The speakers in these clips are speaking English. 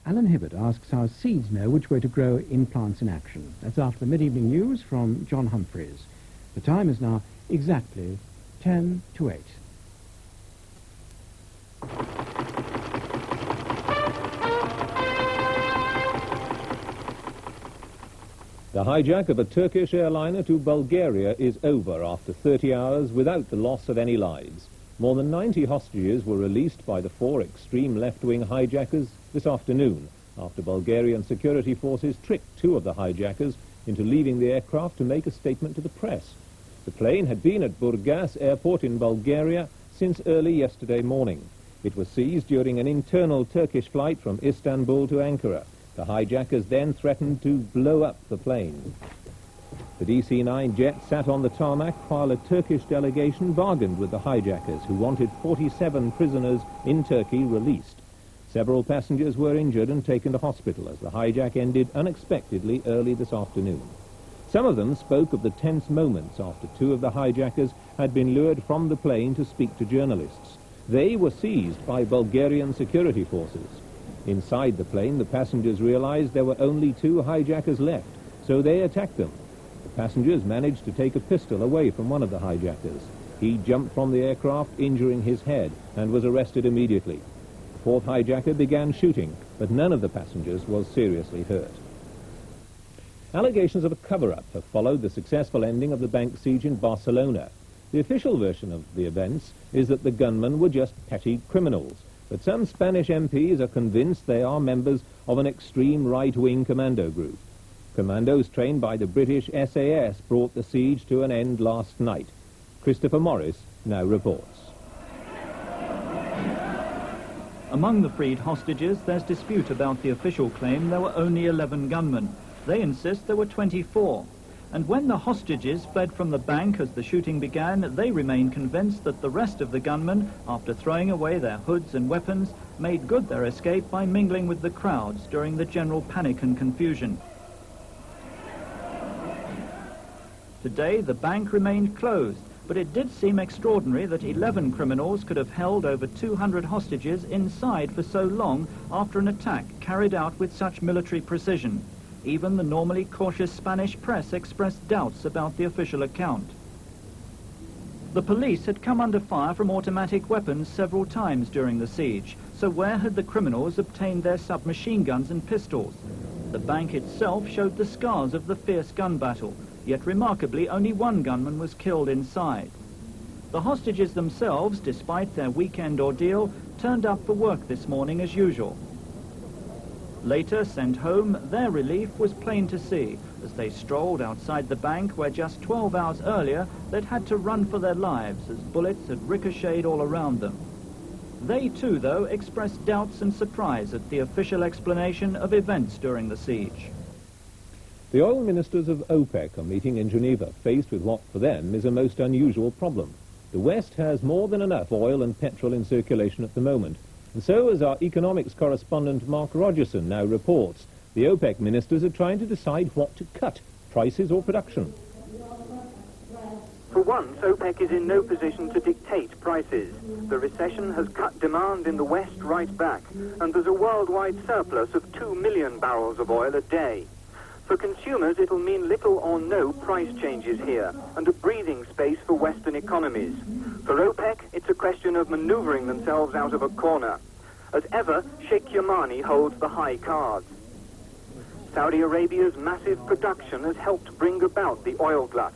Alan Hibbert asks how seeds know which way to grow in plants in action. That's after the mid-evening news from John Humphreys. The time is now exactly 10 to 8. The hijack of a Turkish airliner to Bulgaria is over after 30 hours without the loss of any lives. More than 90 hostages were released by the 4 extreme left-wing hijackers this afternoon after Bulgarian security forces tricked 2 of the hijackers into leaving the aircraft to make a statement to the press. The plane had been at Burgas airport in Bulgaria since early yesterday morning. It was seized during an internal Turkish flight from Istanbul to Ankara. The hijackers then threatened to blow up the plane. The DC-9 jet sat on the tarmac while a Turkish delegation bargained with the hijackers, who wanted 47 prisoners in Turkey released. Several passengers were injured and taken to hospital as the hijack ended unexpectedly early this afternoon. Some of them spoke of the tense moments after 2 of the hijackers had been lured from the plane to speak to journalists. They were seized by Bulgarian security forces. Inside the plane, the passengers realized there were only 2 hijackers left, so they attacked them. The passengers managed to take a pistol away from one of the hijackers. He jumped from the aircraft, injuring his head, and was arrested immediately. The 4th hijacker began shooting, but none of the passengers was seriously hurt. Allegations of a cover-up have followed the successful ending of the bank siege in Barcelona. The official version of the events is that the gunmen were just petty criminals, but some Spanish MPs are convinced they are members of an extreme right-wing commando group. Commandos trained by the British SAS brought the siege to an end last night. Christopher Morris now reports. Among the freed hostages, there's dispute about the official claim there were only 11 gunmen. They insist there were 24. And when the hostages fled from the bank as the shooting began, they remain convinced that the rest of the gunmen, after throwing away their hoods and weapons, made good their escape by mingling with the crowds during the general panic and confusion. Today, the bank remained closed, but it did seem extraordinary that 11 criminals could have held over 200 hostages inside for so long after an attack carried out with such military precision. Even the normally cautious Spanish press expressed doubts about the official account. The police had come under fire from automatic weapons several times during the siege, so where had the criminals obtained their submachine guns and pistols? The bank itself showed the scars of the fierce gun battle, yet remarkably only 1 gunman was killed inside. The hostages themselves, despite their weekend ordeal, turned up for work this morning as usual. Later sent home, their relief was plain to see as they strolled outside the bank where just 12 hours earlier they'd had to run for their lives as bullets had ricocheted all around them. They too, though, expressed doubts and surprise at the official explanation of events during the siege. The oil ministers of OPEC are meeting in Geneva, faced with what for them is a most unusual problem. The West has more than enough oil and petrol in circulation at the moment. And so, as our economics correspondent Mark Rogerson now reports, the OPEC ministers are trying to decide what to cut, prices or production. For once, OPEC is in no position to dictate prices. The recession has cut demand in the West right back, and there's a worldwide surplus of 2 million barrels of oil a day. For consumers, it'll mean little or no price changes here, and a breathing space for Western economies. For OPEC, it's a question of maneuvering themselves out of a corner. As ever, Sheikh Yamani holds the high cards. Saudi Arabia's massive production has helped bring about the oil glut.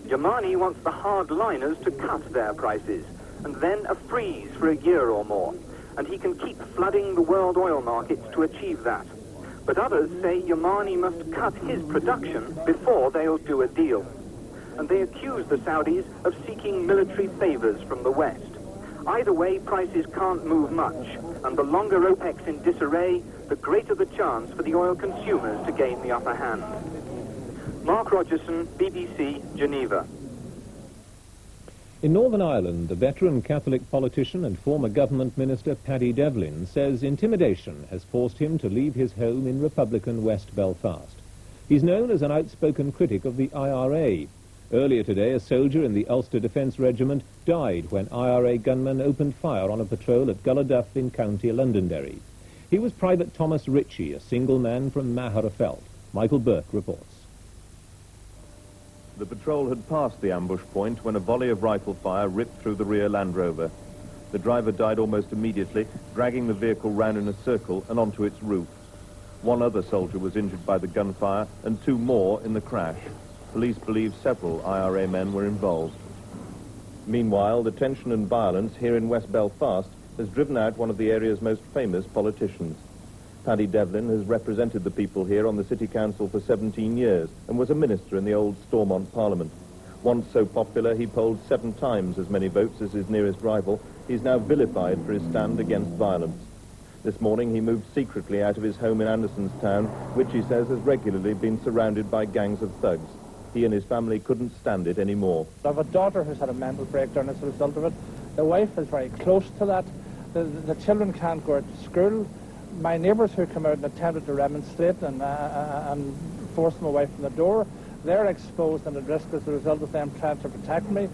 Yamani wants the hardliners to cut their prices, and then a freeze for a year or more, and he can keep flooding the world oil markets to achieve that. But others say Yamani must cut his production before they'll do a deal. And they accuse the Saudis of seeking military favors from the West. Either way, prices can't move much, and the longer OPEC's in disarray, the greater the chance for the oil consumers to gain the upper hand. Mark Rogerson, BBC, Geneva. In Northern Ireland, the veteran Catholic politician and former government minister Paddy Devlin says intimidation has forced him to leave his home in Republican West Belfast. He's known as an outspoken critic of the IRA. Earlier today, a soldier in the Ulster Defence Regiment died when IRA gunmen opened fire on a patrol at Gulladuff in County Londonderry. He was Private Thomas Ritchie, a single man from Maherafelt. Michael Burke reports. The patrol had passed the ambush point when a volley of rifle fire ripped through the rear Land Rover. The driver died almost immediately, dragging the vehicle round in a circle and onto its roof. One other soldier was injured by the gunfire and 2 more in the crash. Police believe several IRA men were involved. Meanwhile, the tension and violence here in West Belfast has driven out one of the area's most famous politicians. Paddy Devlin has represented the people here on the City Council for 17 years and was a minister in the old Stormont Parliament. Once so popular, he polled 7 times as many votes as his nearest rival. He's now vilified for his stand against violence. This morning, he moved secretly out of his home in Andersonstown, which he says has regularly been surrounded by gangs of thugs. He and his family couldn't stand it anymore. I have a daughter who's had a mental breakdown as a result of it. The wife is very close to that. The children can't go out to school. My neighbours who come out and attempted to remonstrate and force them away from the door, they're exposed and at risk as a result of them trying to protect me.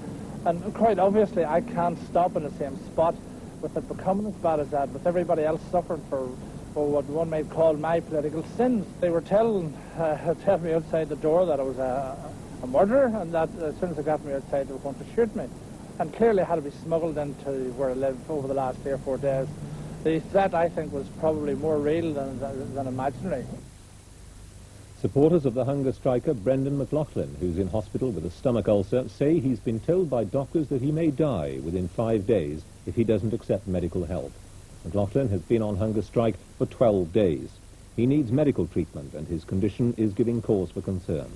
And quite obviously, I can't stop in the same spot with it becoming as bad as that, with everybody else suffering for what one might call my political sins. They were telling me outside the door that I was a murderer, and that as soon as they got me outside, they were going to shoot me. And clearly I had to be smuggled into where I live over the last 3 or 4 days. The threat, I think, was probably more real than imaginary. Supporters of the hunger striker Brendan McLaughlin, who's in hospital with a stomach ulcer, say he's been told by doctors that he may die within 5 days if he doesn't accept medical help. McLaughlin has been on hunger strike for 12 days. He needs medical treatment and his condition is giving cause for concern.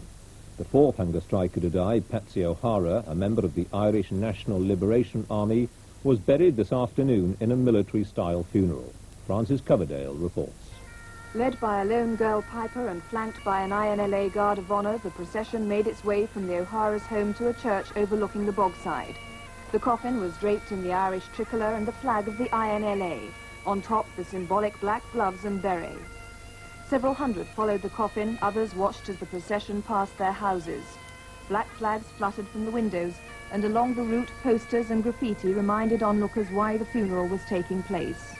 The 4th hunger striker to die, Patsy O'Hara, a member of the Irish National Liberation Army, was buried this afternoon in a military-style funeral. Francis Coverdale reports. Led by a lone girl piper and flanked by an INLA Guard of Honour, the procession made its way from the O'Hara's home to a church overlooking the bogside. The coffin was draped in the Irish tricolour and the flag of the INLA. On top, the symbolic black gloves and beret. Several hundred followed the coffin, others watched as the procession passed their houses. Black flags fluttered from the windows, and along the route, posters and graffiti reminded onlookers why the funeral was taking place.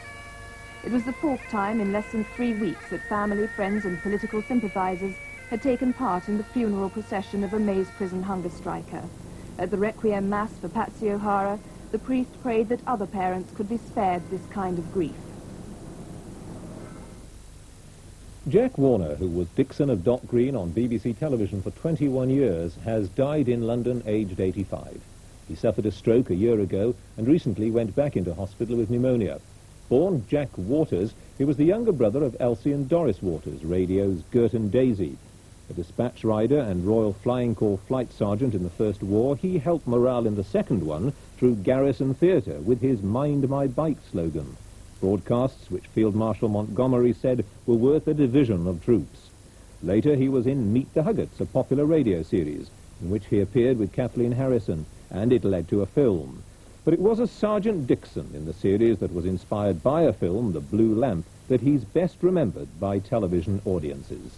It was the 4th time in less than 3 weeks that family, friends and political sympathisers had taken part in the funeral procession of a Maze prison hunger striker. At the Requiem Mass for Patsy O'Hara, the priest prayed that other parents could be spared this kind of grief. Jack Warner, who was Dixon of Dock Green on BBC television for 21 years, has died in London aged 85. He suffered a stroke a year ago and recently went back into hospital with pneumonia. Born Jack Waters, he was the younger brother of Elsie and Doris Waters, radio's Girton Daisy. A dispatch rider and Royal Flying Corps flight sergeant in the First War, he helped morale in the Second one through Garrison Theatre with his Mind My Bike slogan. Broadcasts which Field Marshal Montgomery said were worth a division of troops. Later he was in Meet the Huggets, a popular radio series, in which he appeared with Kathleen Harrison, and it led to a film. But it was as Sergeant Dixon in the series that was inspired by a film, The Blue Lamp, that he's best remembered by television audiences.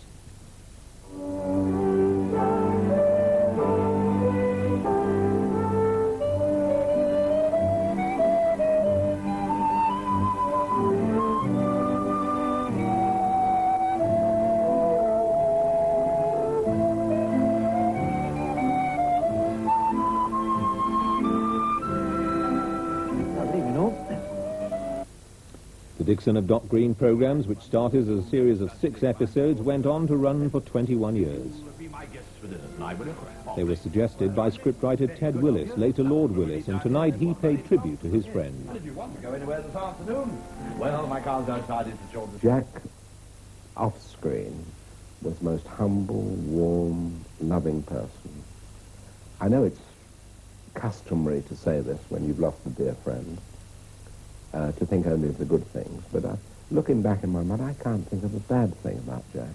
The Dixon of Dock Green programmes, which started as a series of 6 episodes, went on to run for 21 years. They were suggested by scriptwriter Ted Willis, later Lord Willis, and tonight he paid tribute to his friend. Did you want to go anywhere this afternoon? Well, my car's outside. It's the children. Jack, off-screen, was the most humble, warm, loving person. I know it's customary to say this when you've lost a dear friend, to think only of the good things, but looking back in my mind, I can't think of a bad thing about Jack.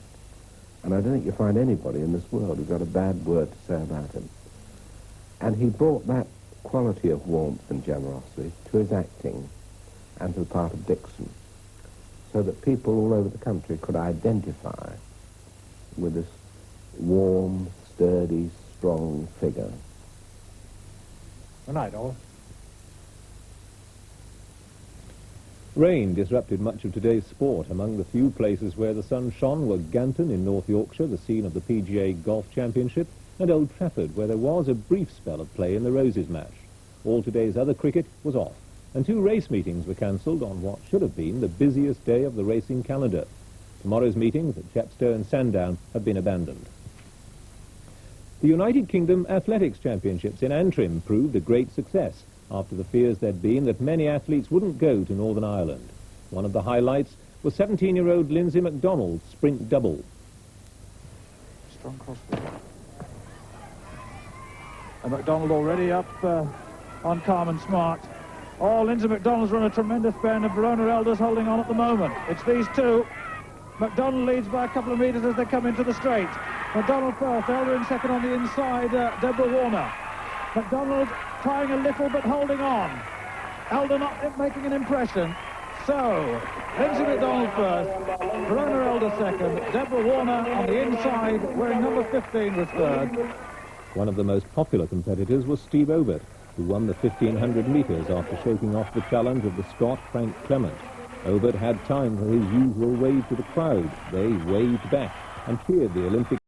And I don't think you find anybody in this world who's got a bad word to say about him. And he brought that quality of warmth and generosity to his acting and to the part of Dixon, so that people all over the country could identify with this warm, sturdy, strong figure. Good night, all. Rain disrupted much of today's sport. Among the few places where the sun shone were Ganton in North Yorkshire, the scene of the PGA Golf Championship, and Old Trafford, where there was a brief spell of play in the Roses match. All today's other cricket was off, and 2 race meetings were cancelled on what should have been the busiest day of the racing calendar. Tomorrow's meetings at Chepstow and Sandown have been abandoned. The United Kingdom Athletics Championships in Antrim proved a great success after the fears there'd been that many athletes wouldn't go to Northern Ireland. One of the highlights was 17-year-old Lindsay MacDonald's sprint double. Strong crossfield. And MacDonald already up on calm and smart. Oh, Lindsay MacDonald's run a tremendous bend, and Verona Elder's holding on at the moment. It's these two. MacDonald leads by a couple of metres as they come into the straight. MacDonald first, Elder in second on the inside, Deborah Warner. MacDonald trying a little but holding on. Elder not making an impression. So, Lindsay MacDonald first, Verona Elder second, Deborah Warner on the inside, wearing number 15 was third. One of the most popular competitors was Steve Ovett, who won the 1,500 metres after shaking off the challenge of the Scot Frank Clement. Ovett had time for his usual wave to the crowd. They waved back and cheered the Olympic